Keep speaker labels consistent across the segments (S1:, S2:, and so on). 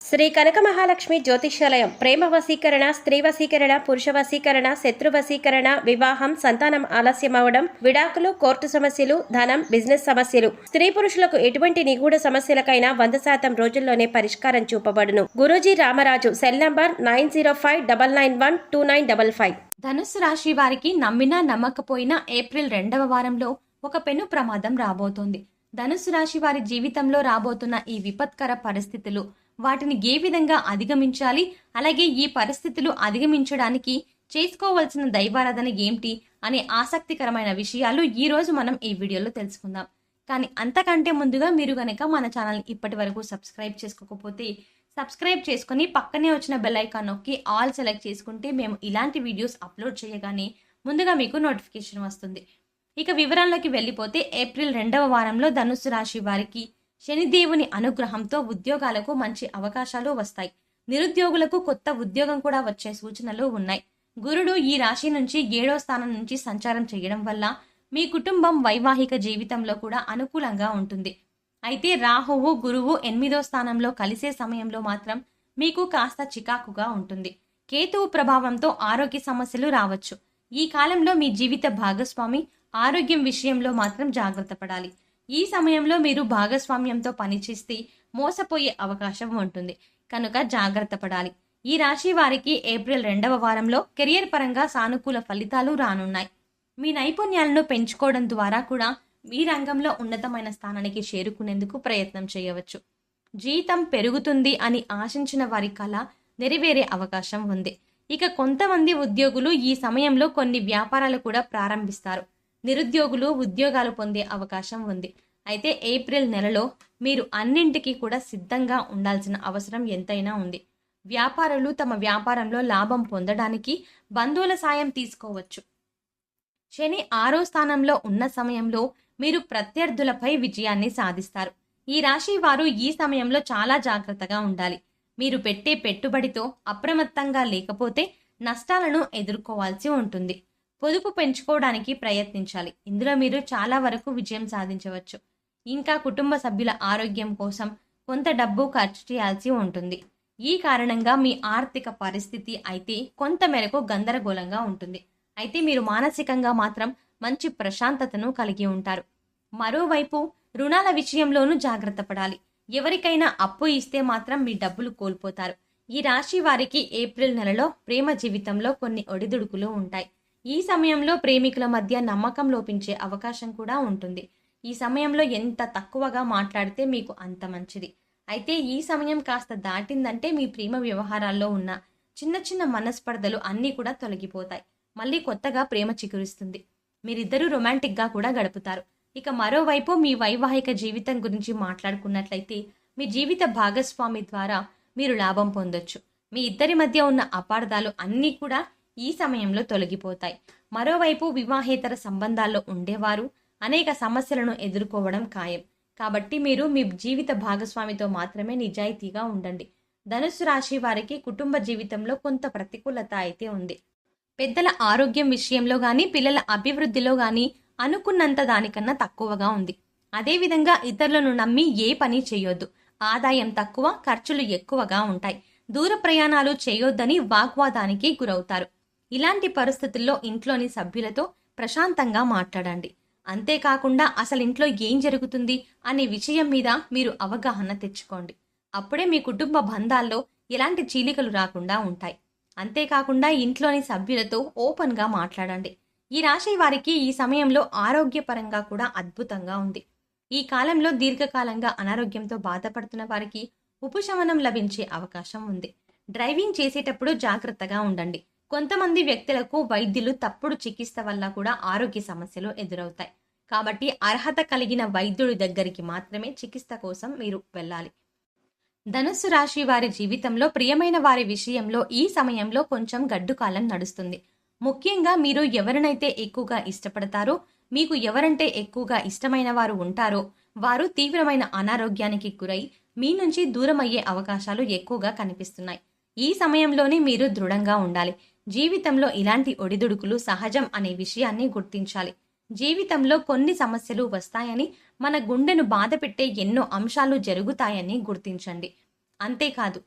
S1: శ్రీ కనక మహాలక్ష్మి జ్యోతిష్యాలయం ప్రేమ వశీకరణ, స్త్రీ వశీకరణ, పురుష వశీకరణ, శత్రు వశీకరణ, వివాహం, సంతానం ఆలస్యం అవడం, విడాకులు, కోర్టు సమస్యలు, ధనం, బిజినెస్ సమస్యలు, స్త్రీ పురుషులకు ఎటువంటి నిగూఢ సమస్యలకైనా 100% రోజుల్లోనే పరిష్కారం చూపబడును. గురూజీ రామరాజు. Cell number 9059912955.
S2: ధనుస్సు రాశి వారికి నమ్మినా నమ్మకపోయినా ఏప్రిల్ 2వ వారంలో ఒక పెను ప్రమాదం రాబోతోంది. ధనుస్సు రాశి వారి జీవితంలో రాబోతున్న ఈ విపత్కర పరిస్థితులు, వాటిని ఏ విధంగా అధిగమించాలి, అలాగే ఈ పరిస్థితులు అధిగమించడానికి చేసుకోవాల్సిన దైవారాధన ఏంటి అనే ఆసక్తికరమైన విషయాలు ఈ రోజు మనం ఈ వీడియోలో తెలుసుకుందాం. కానీ అంతకంటే ముందుగా మీరు గనక మన ఛానల్ ఇప్పటి వరకు సబ్స్క్రైబ్ చేసుకోకపోతే సబ్స్క్రైబ్ చేసుకుని పక్కనే వచ్చిన బెల్ ఐకాన్ నొక్కి ఆల్ సెలెక్ట్ చేసుకుంటే మేము ఇలాంటి వీడియోస్ అప్లోడ్ చేయగానే ముందుగా మీకు నోటిఫికేషన్ వస్తుంది. ఇక వివరాల్లోకి వెళ్ళిపోతే ఏప్రిల్ 2వ వారంలో ధనుస్సు రాశి వారికి శనిదేవుని అనుగ్రహంతో ఉద్యోగాలకు మంచి అవకాశాలు వస్తాయి. నిరుద్యోగులకు కొత్త ఉద్యోగం కూడా వచ్చే సూచనలు ఉన్నాయి. గురుడు ఈ రాశి నుంచి 7వ స్థానం నుంచి సంచారం చేయడం వల్ల మీ కుటుంబం వైవాహిక జీవితంలో కూడా అనుకూలంగా ఉంటుంది. అయితే రాహువు గురువు 8వ స్థానంలో కలిసే సమయంలో మాత్రం మీకు కాస్త చికాకుగా ఉంటుంది. కేతువు ప్రభావంతో ఆరోగ్య సమస్యలు రావచ్చు. ఈ కాలంలో మీ జీవిత భాగస్వామి ఆరోగ్యం విషయంలో మాత్రం జాగ్రత్త పడాలి. ఈ సమయంలో మీరు భాగస్వామ్యంతో పనిచేస్తే మోసపోయే అవకాశం ఉంటుంది కనుక జాగ్రత్త పడాలి. ఈ రాశి వారికి ఏప్రిల్ 2వ వారంలో కెరియర్ పరంగా సానుకూల ఫలితాలు రానున్నాయి. మీ నైపుణ్యాలను పెంచుకోవడం ద్వారా కూడా మీ రంగంలో ఉన్నతమైన స్థానానికి చేరుకునేందుకు ప్రయత్నం చేయవచ్చు. జీతం పెరుగుతుంది అని ఆశించిన వారి కళ నెరవేరే అవకాశం ఉంది. ఇక కొంతమంది ఉద్యోగులు ఈ సమయంలో కొన్ని వ్యాపారాలు కూడా ప్రారంభిస్తారు. నిరుద్యోగులు ఉద్యోగాలు పొందే అవకాశం ఉంది. అయితే ఏప్రిల్ నెలలో మీరు అన్నింటికీ కూడా సిద్ధంగా ఉండాల్సిన అవసరం ఎంతైనా ఉంది. వ్యాపారులు తమ వ్యాపారంలో లాభం పొందడానికి బంధువుల సాయం తీసుకోవచ్చు. శని 6వ స్థానంలో ఉన్న సమయంలో మీరు ప్రత్యర్థులపై విజయాన్ని సాధిస్తారు. ఈ రాశి వారు ఈ సమయంలో చాలా జాగ్రత్తగా ఉండాలి. మీరు పెట్టే పెట్టుబడితో అప్రమత్తంగా లేకపోతే నష్టాలను ఎదుర్కోవాల్సి ఉంటుంది. పొదుపు పెంచుకోవడానికి ప్రయత్నించాలి. ఇందులో మీరు చాలా వరకు విజయం సాధించవచ్చు. ఇంకా కుటుంబ సభ్యుల ఆరోగ్యం కోసం కొంత డబ్బు ఖర్చు చేయాల్సి ఉంటుంది. ఈ కారణంగా మీ ఆర్థిక పరిస్థితి అయితే కొంత మేరకు గందరగోళంగా ఉంటుంది. అయితే మీరు మానసికంగా మాత్రం మంచి ప్రశాంతతను కలిగి ఉంటారు. మరోవైపు రుణాల విషయంలోనూ జాగ్రత్త పడాలి. ఎవరికైనా అప్పు ఇస్తే మాత్రం మీ డబ్బులు కోల్పోతారు. ఈ రాశి వారికి ఏప్రిల్ నెలలో ప్రేమ జీవితంలో కొన్ని ఒడిదుడుకులు ఉంటాయి. ఈ సమయంలో ప్రేమికుల మధ్య నమ్మకం లోపించే అవకాశం కూడా ఉంటుంది. ఈ సమయంలో ఎంత తక్కువగా మాట్లాడితే మీకు అంత మంచిది. అయితే ఈ సమయం కాస్త దాటిందంటే మీ ప్రేమ వ్యవహారాల్లో ఉన్న చిన్న చిన్న మనస్పర్ధలు అన్నీ కూడా తొలగిపోతాయి. మళ్ళీ కొత్తగా ప్రేమ చిగురిస్తుంది. మీరిద్దరూ రొమాంటిక్గా కూడా గడుపుతారు. ఇక మరోవైపు మీ వైవాహిక జీవితం గురించి మాట్లాడుకున్నట్లయితే మీ జీవిత భాగస్వామి ద్వారా మీరు లాభం పొందొచ్చు. మీ ఇద్దరి మధ్య ఉన్న అపార్థాలు అన్నీ కూడా ఈ సమయంలో తొలగిపోతాయి. మరోవైపు వివాహేతర సంబంధాల్లో ఉండేవారు అనేక సమస్యలను ఎదుర్కోవడం ఖాయం. కాబట్టి మీరు మీ జీవిత భాగస్వామితో మాత్రమే నిజాయితీగా ఉండండి. ధనుస్సు రాశి వారికి కుటుంబ జీవితంలో కొంత ప్రతికూలత అయితే ఉంది. పెద్దల ఆరోగ్యం విషయంలో గానీ పిల్లల అభివృద్ధిలో గానీ అనుకున్నంత దానికన్నా తక్కువగా ఉంది. అదేవిధంగా ఇతరులను నమ్మి ఏ పని చేయొద్దు. ఆదాయం తక్కువ, ఖర్చులు ఎక్కువగా ఉంటాయి. దూర ప్రయాణాలు చేయొద్దని వాగ్వాదానికి గురవుతారు. ఇలాంటి పరిస్థితుల్లో ఇంట్లోని సభ్యులతో ప్రశాంతంగా మాట్లాడండి. అంతేకాకుండా అసలు ఇంట్లో ఏం జరుగుతుంది అనే విషయం మీద మీరు అవగాహన తెచ్చుకోండి. అప్పుడే మీ కుటుంబ బంధాల్లో ఎలాంటి చీలికలు రాకుండా ఉంటాయి. అంతేకాకుండా ఇంట్లోని సభ్యులతో ఓపెన్గా మాట్లాడండి. ఈ రాశి వారికి ఈ సమయంలో ఆరోగ్యపరంగా కూడా అద్భుతంగా ఉంది. ఈ కాలంలో దీర్ఘకాలంగా అనారోగ్యంతో బాధపడుతున్న వారికి ఉపశమనం లభించే అవకాశం ఉంది. డ్రైవింగ్ చేసేటప్పుడు జాగ్రత్తగా ఉండండి. కొంతమంది వ్యక్తులకు వైద్యులు తప్పుడు చికిత్స వల్ల కూడా ఆరోగ్య సమస్యలు ఎదురవుతాయి. కాబట్టి అర్హత కలిగిన వైద్యుడి దగ్గరికి మాత్రమే చికిత్స కోసం మీరు వెళ్ళాలి. ధనుస్సు రాశి వారి జీవితంలో ప్రియమైన వారి విషయంలో ఈ సమయంలో కొంచెం గడ్డుకాలం నడుస్తుంది. ముఖ్యంగా మీరు ఎవరినైతే ఎక్కువగా ఇష్టపడతారో, మీకు ఎవరంటే ఎక్కువగా ఇష్టమైన వారు ఉంటారో వారు తీవ్రమైన అనారోగ్యానికి గురై మీ నుంచి దూరం అయ్యే అవకాశాలు ఎక్కువగా కనిపిస్తున్నాయి. ఈ సమయంలోనే మీరు దృఢంగా ఉండాలి. జీవితంలో ఇలాంటి ఒడిదుడుకులు సహజం అనే విషయాన్ని గుర్తించాలి. జీవితంలో కొన్ని సమస్యలు వస్తాయని, మన గుండెను బాధపెట్టే ఎన్నో అంశాలు జరుగుతాయని గుర్తించండి. అంతేకాదు,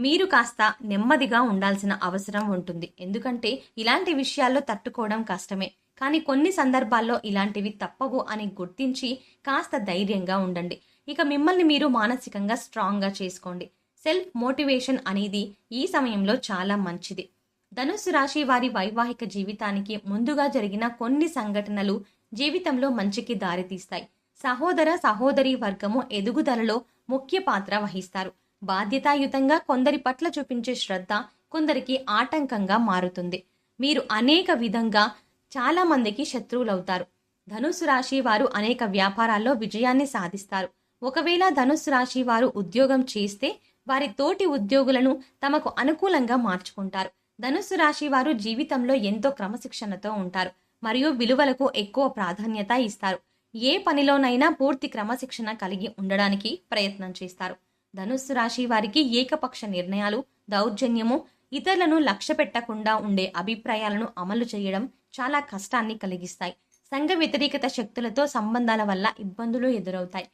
S2: మీరు కాస్త నెమ్మదిగా ఉండాల్సిన అవసరం ఉంటుంది. ఎందుకంటే ఇలాంటి విషయాల్లో తట్టుకోవడం కష్టమే. కానీ కొన్ని సందర్భాల్లో ఇలాంటివి తప్పవు అని గుర్తించి కాస్త ధైర్యంగా ఉండండి. ఇక మిమ్మల్ని మీరు మానసికంగా స్ట్రాంగ్గా చేసుకోండి. సెల్ఫ్ మోటివేషన్ అనేది ఈ సమయంలో చాలా మంచిది. ధనుస్సు రాశి వారి వైవాహిక జీవితానికి ముందుగా జరిగిన కొన్ని సంఘటనలు జీవితంలో మంచికి దారితీస్తాయి. సహోదర సహోదరి వర్గము ఎదుగుదలలో ముఖ్య పాత్ర వహిస్తారు. బాధ్యతాయుతంగా కొందరి పట్ల చూపించే శ్రద్ధ కొందరికి ఆటంకంగా మారుతుంది. మీరు అనేక విధంగా చాలా మందికి శత్రువులవుతారు. ధనుస్సు రాశి వారు అనేక వ్యాపారాల్లో విజయాన్ని సాధిస్తారు. ఒకవేళ ధనుస్సు రాశి వారు ఉద్యోగం చేస్తే వారి తోటి ఉద్యోగులను తమకు అనుకూలంగా మార్చుకుంటారు. ధనుస్సు రాశి వారు జీవితంలో ఎంతో క్రమశిక్షణతో ఉంటారు మరియు విలువలకు ఎక్కువ ప్రాధాన్యత ఇస్తారు. ఏ పనిలోనైనా పూర్తి క్రమశిక్షణ కలిగి ఉండడానికి ప్రయత్నం చేస్తారు. ధనుస్సు రాశి వారికి ఏకపక్ష నిర్ణయాలు, దౌర్జన్యము, ఇతరులను లక్ష్య పెట్టకుండా ఉండే అభిప్రాయాలను అమలు చేయడం చాలా కష్టాన్ని కలిగిస్తాయి. సంఘ వ్యతిరేకత శక్తులతో సంబంధాల వల్ల ఇబ్బందులు ఎదురవుతాయి.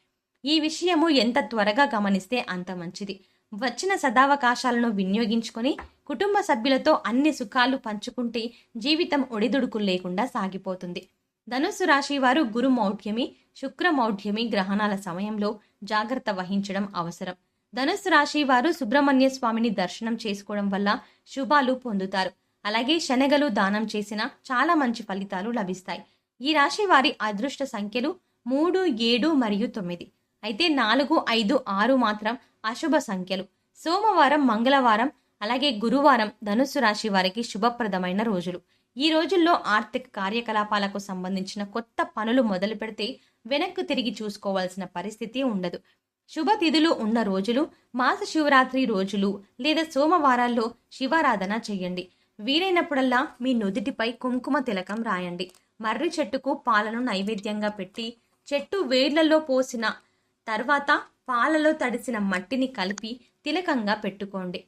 S2: ఈ విషయము ఎంత త్వరగా గమనిస్తే అంత మంచిది. వచ్చిన సదావకాశాలను వినియోగించుకొని కుటుంబ సభ్యులతో అన్ని సుఖాలు పంచుకుంటే జీవితం ఒడిదుడుకులు లేకుండా సాగిపోతుంది. ధనుస్సు రాశి వారు గురు మౌఢ్యమి, శుక్ర మౌఢ్యమి గ్రహణాల సమయంలో జాగ్రత్త వహించడం అవసరం. ధనుస్సు రాశి వారు సుబ్రహ్మణ్య స్వామిని దర్శనం చేసుకోవడం వల్ల శుభాలు పొందుతారు. అలాగే శనగలు దానం చేసిన చాలా మంచి ఫలితాలు లభిస్తాయి. ఈ రాశి వారి అదృష్ట సంఖ్యలు 3, 7 మరియు 9. అయితే 4, 5, 6 మాత్రం అశుభ సంఖ్యలు. సోమవారం, మంగళవారం అలాగే గురువారం ధనుస్సు రాశి వారికి శుభప్రదమైన రోజులు. ఈ రోజుల్లో ఆర్థిక కార్యకలాపాలకు సంబంధించిన కొత్త పనులు మొదలు పెడితే వెనక్కు తిరిగి చూసుకోవాల్సిన పరిస్థితి ఉండదు. శుభ తిథులు ఉన్న రోజులు, మాస శివరాత్రి రోజులు లేదా సోమవారాల్లో శివారాధన చేయండి. వీలైనప్పుడల్లా మీ నుదిటిపై కుంకుమ తిలకం రాయండి. మర్రి చెట్టుకు పాలను నైవేద్యంగా పెట్టి చెట్టు వేర్లలో పోసిన తర్వాత పాలలో తడిసిన మట్టిని కలిపి తిలకంగా పెట్టుకోండి.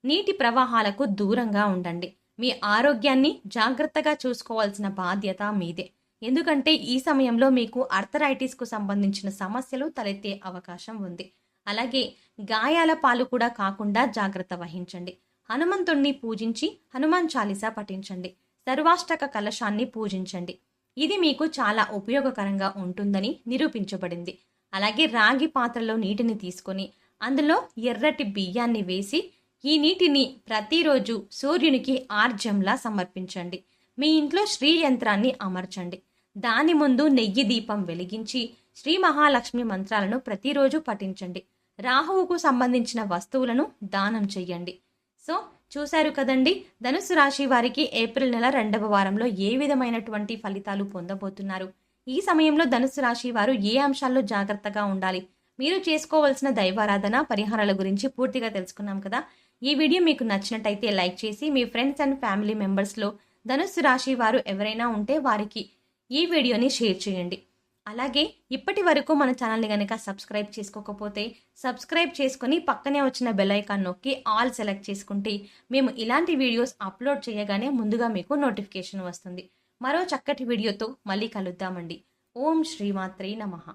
S2: నీటి ప్రవాహాలకు దూరంగా ఉండండి. మీ ఆరోగ్యాన్ని జాగ్రత్తగా చూసుకోవాల్సిన బాధ్యత మీదే. ఎందుకంటే ఈ సమయంలో మీకు ఆర్థరైటిస్కు సంబంధించిన సమస్యలు తలెత్తే అవకాశం ఉంది. అలాగే గాయాల పాలు కూడా కాకుండా జాగ్రత్త వహించండి. హనుమంతుణ్ణి పూజించి హనుమాన్ చాలీసా పఠించండి. సర్వాష్టక కలశాన్ని పూజించండి. ఇది మీకు చాలా ఉపయోగకరంగా ఉంటుందని నిరూపించబడింది. అలాగే రాగి పాత్రలో నీటిని తీసుకొని అందులో ఎర్రటి బియ్యాన్ని వేసి ఈ నీటిని ప్రతిరోజు సూర్యునికి ఆర్జ్యంలా సమర్పించండి. మీ ఇంట్లో శ్రీ యంత్రాన్ని అమర్చండి. దాని ముందు నెయ్యి దీపం వెలిగించి శ్రీ మహాలక్ష్మి మంత్రాలను ప్రతిరోజు పఠించండి. రాహువుకు సంబంధించిన వస్తువులను దానం చెయ్యండి. సో చూశారు కదండి, ధనుసు రాశి వారికి ఏప్రిల్ నెల 2వ వారంలో ఏ విధమైనటువంటి ఫలితాలు పొందబోతున్నారు. ఈ సమయంలో ధనుసు రాశి వారు ఏ అంశాల్లో జాగ్రత్తగా ఉండాలి, మీరు చేసుకోవాల్సిన దైవారాధన పరిహారాల గురించి పూర్తిగా తెలుసుకున్నాం కదా. ఈ వీడియో మీకు నచ్చినట్టయితే లైక్ చేసి మీ ఫ్రెండ్స్ అండ్ ఫ్యామిలీ మెంబర్స్లో ధనుసు రాశి వారు ఎవరైనా ఉంటే వారికి ఈ వీడియోని షేర్ చేయండి. అలాగే ఇప్పటి వరకు మన ఛానల్ని కనుక సబ్స్క్రైబ్ చేసుకోకపోతే సబ్స్క్రైబ్ చేసుకొని పక్కనే వచ్చిన బెల్ ఐకాన్ నొక్కి ఆల్ సెలెక్ట్ చేసుకుంటే మేము ఇలాంటి వీడియోస్ అప్లోడ్ చేయగానే ముందుగా మీకు నోటిఫికేషన్ వస్తుంది. మరో చక్కటి వీడియోతో మళ్ళీ కలుద్దామండి. ఓం శ్రీమాత్రే నమః.